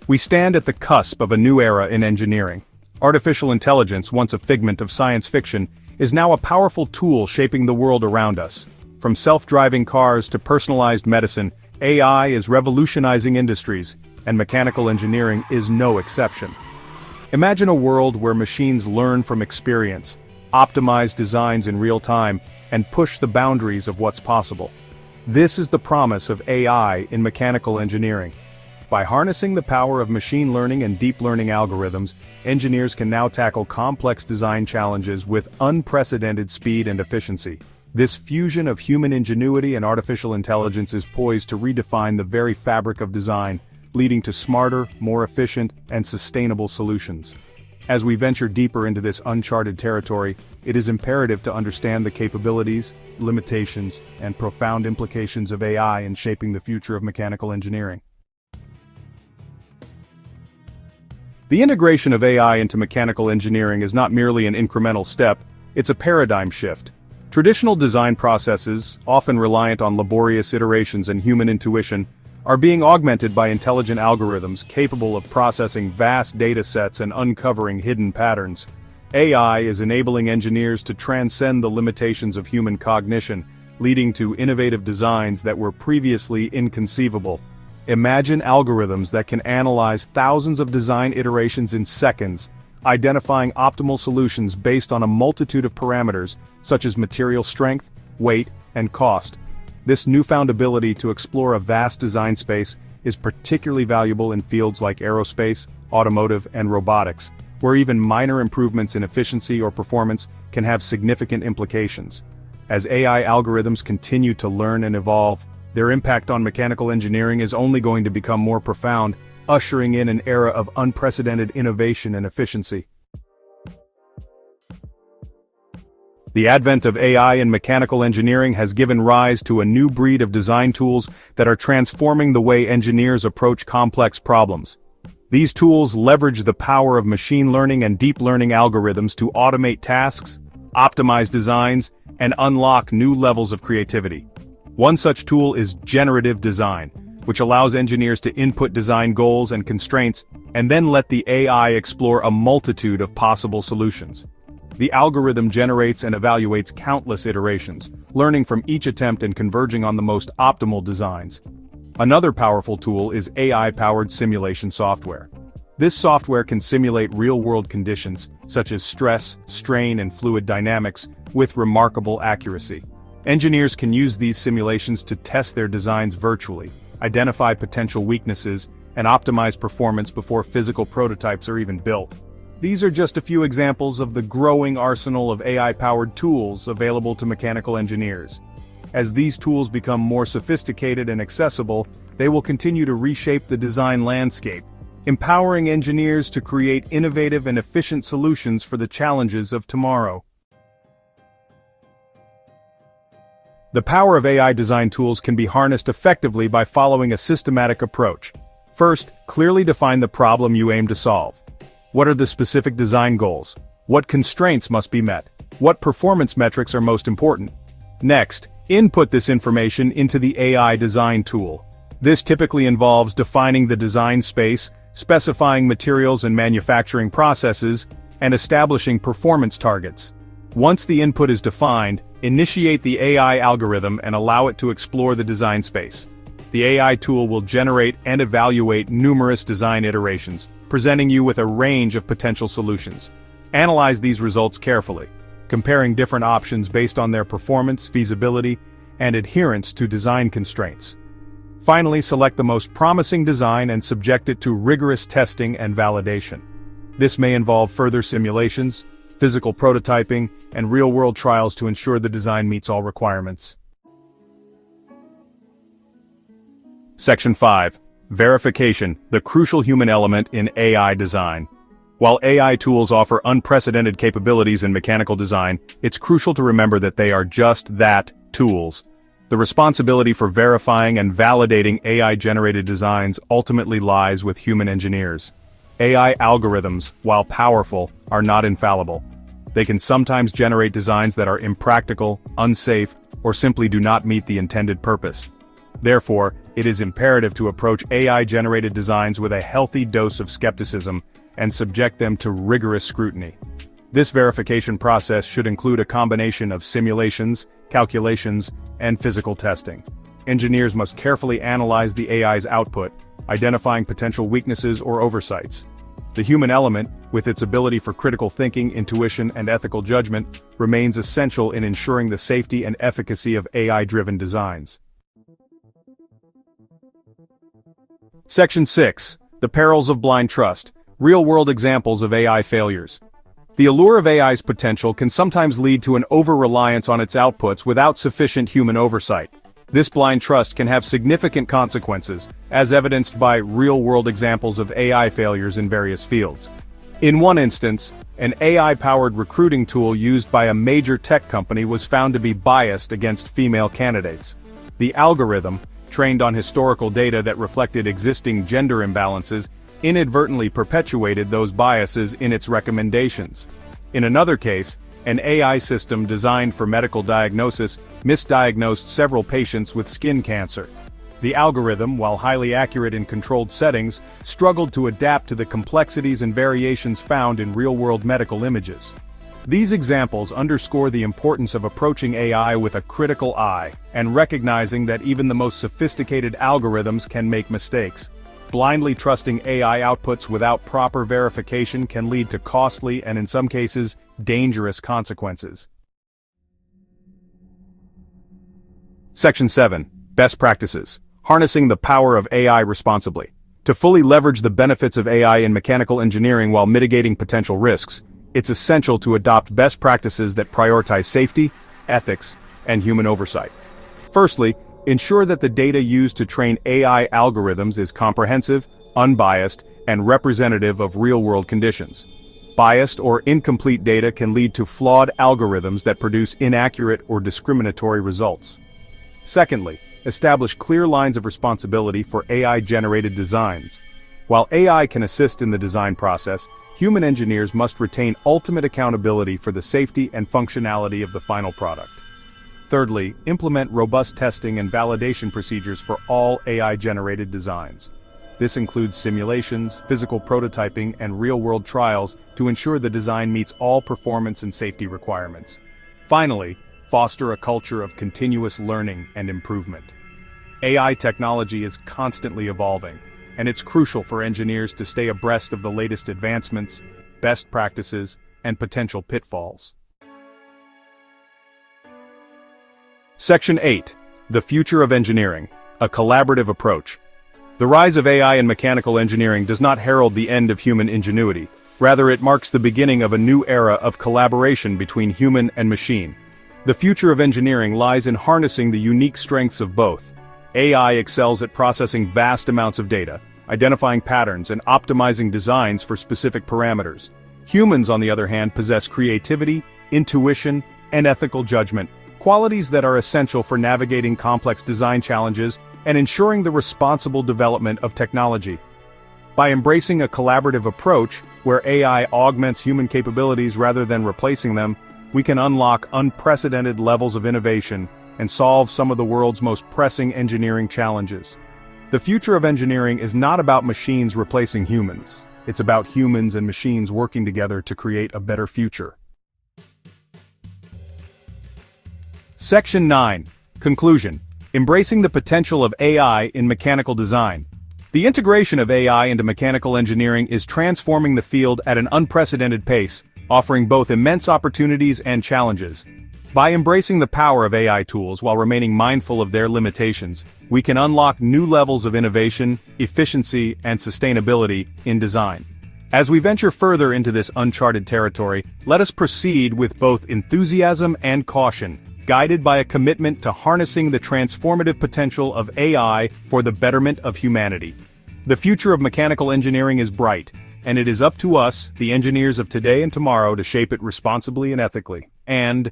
We stand at the cusp of a new era in engineering. Artificial intelligence, once a figment of science fiction, is now a powerful tool shaping the world around us. From self-driving cars to personalized medicine, AI is revolutionizing industries, and mechanical engineering is no exception. Imagine a world where machines learn from experience, optimize designs in real time, and push the boundaries of what's possible. This is the promise of AI in mechanical engineering. By harnessing the power of machine learning and deep learning algorithms, engineers can now tackle complex design challenges with unprecedented speed and efficiency. This fusion of human ingenuity and artificial intelligence is poised to redefine the very fabric of design, leading to smarter, more efficient, and sustainable solutions. As we venture deeper into this uncharted territory, it is imperative to understand the capabilities, limitations, and profound implications of AI in shaping the future of mechanical engineering. The integration of AI into mechanical engineering is not merely an incremental step, it's a paradigm shift. Traditional design processes, often reliant on laborious iterations and human intuition, are being augmented by intelligent algorithms capable of processing vast data sets and uncovering hidden patterns. AI is enabling engineers to transcend the limitations of human cognition, leading to innovative designs that were previously inconceivable. Imagine algorithms that can analyze thousands of design iterations in seconds, identifying optimal solutions based on a multitude of parameters, such as material strength, weight, and cost. This newfound ability to explore a vast design space is particularly valuable in fields like aerospace, automotive, and robotics, where even minor improvements in efficiency or performance can have significant implications. As AI algorithms continue to learn and evolve, their impact on mechanical engineering is only going to become more profound, ushering in an era of unprecedented innovation and efficiency. The advent of AI in mechanical engineering has given rise to a new breed of design tools that are transforming the way engineers approach complex problems. These tools leverage the power of machine learning and deep learning algorithms to automate tasks, optimize designs, and unlock new levels of creativity. One such tool is generative design, which allows engineers to input design goals and constraints, and then let the AI explore a multitude of possible solutions. The algorithm generates and evaluates countless iterations, learning from each attempt and converging on the most optimal designs. Another powerful tool is AI-powered simulation software. This software can simulate real-world conditions, such as stress, strain, and fluid dynamics, with remarkable accuracy. Engineers can use these simulations to test their designs virtually, identify potential weaknesses, and optimize performance before physical prototypes are even built. These are just a few examples of the growing arsenal of AI-powered tools available to mechanical engineers. As these tools become more sophisticated and accessible, they will continue to reshape the design landscape, empowering engineers to create innovative and efficient solutions for the challenges of tomorrow. The power of AI design tools can be harnessed effectively by following a systematic approach. First, clearly define the problem you aim to solve. What are the specific design goals? What constraints must be met? What performance metrics are most important? Next, input this information into the AI design tool. This typically involves defining the design space, specifying materials and manufacturing processes, and establishing performance targets. Once the input is defined, initiate the AI algorithm and allow it to explore the design space. The AI tool will generate and evaluate numerous design iterations, presenting you with a range of potential solutions. Analyze these results carefully, comparing different options based on their performance, feasibility, and adherence to design constraints. Finally, select the most promising design and subject it to rigorous testing and validation. This may involve further simulations, physical prototyping, and real-world trials to ensure the design meets all requirements. Section 5. Verification, the crucial human element in AI design. While AI tools offer unprecedented capabilities in mechanical design, it's crucial to remember that they are just that, tools. The responsibility for verifying and validating AI-generated designs ultimately lies with human engineers. AI algorithms, while powerful, are not infallible. They can sometimes generate designs that are impractical, unsafe, or simply do not meet the intended purpose. Therefore, it is imperative to approach AI-generated designs with a healthy dose of skepticism and subject them to rigorous scrutiny. This verification process should include a combination of simulations, calculations, and physical testing. Engineers must carefully analyze the AI's output, identifying potential weaknesses or oversights. The human element, with its ability for critical thinking, intuition, and ethical judgment, remains essential in ensuring the safety and efficacy of AI-driven designs. Section 6. The Perils of Blind Trust. Real-world examples of AI failures. The allure of AI's potential can sometimes lead to an over-reliance on its outputs without sufficient human oversight. This blind trust can have significant consequences, as evidenced by real-world examples of AI failures in various fields. In one instance, an AI-powered recruiting tool used by a major tech company was found to be biased against female candidates. The algorithm, trained on historical data that reflected existing gender imbalances, inadvertently perpetuated those biases in its recommendations. In another case, an AI system designed for medical diagnosis misdiagnosed several patients with skin cancer. The algorithm, while highly accurate in controlled settings, struggled to adapt to the complexities and variations found in real-world medical images. These examples underscore the importance of approaching AI with a critical eye, and recognizing that even the most sophisticated algorithms can make mistakes. Blindly trusting AI outputs without proper verification can lead to costly and, in some cases, dangerous consequences. Section 7. Best Practices. Harnessing the power of AI responsibly. To fully leverage the benefits of AI in mechanical engineering while mitigating potential risks, it's essential to adopt best practices that prioritize safety, ethics, and human oversight. Firstly, ensure that the data used to train AI algorithms is comprehensive, unbiased, and representative of real-world conditions. Biased or incomplete data can lead to flawed algorithms that produce inaccurate or discriminatory results. Secondly, establish clear lines of responsibility for AI-generated designs. While AI can assist in the design process, human engineers must retain ultimate accountability for the safety and functionality of the final product. Thirdly, implement robust testing and validation procedures for all AI-generated designs. This includes simulations, physical prototyping, and real-world trials to ensure the design meets all performance and safety requirements. Finally, foster a culture of continuous learning and improvement. AI technology is constantly evolving, and it's crucial for engineers to stay abreast of the latest advancements, best practices, and potential pitfalls. Section 8. The Future of Engineering. A Collaborative Approach. The rise of AI in mechanical engineering does not herald the end of human ingenuity. Rather, it marks the beginning of a new era of collaboration between human and machine. The future of engineering lies in harnessing the unique strengths of both. AI excels at processing vast amounts of data, identifying patterns, and optimizing designs for specific parameters. Humans, on the other hand, possess creativity, intuition, and ethical judgment, qualities that are essential for navigating complex design challenges and ensuring the responsible development of technology. By embracing a collaborative approach, where AI augments human capabilities rather than replacing them, we can unlock unprecedented levels of innovation and solve some of the world's most pressing engineering challenges. The future of engineering is not about machines replacing humans. It's about humans and machines working together to create a better future. Section 9. Conclusion. Embracing the potential of AI in mechanical design. The integration of AI into mechanical engineering is transforming the field at an unprecedented pace, offering both immense opportunities and challenges. By embracing the power of AI tools while remaining mindful of their limitations, we can unlock new levels of innovation, efficiency, and sustainability in design. As we venture further into this uncharted territory, let us proceed with both enthusiasm and caution, guided by a commitment to harnessing the transformative potential of AI for the betterment of humanity. The future of mechanical engineering is bright, and it is up to us, the engineers of today and tomorrow, to shape it responsibly and ethically. And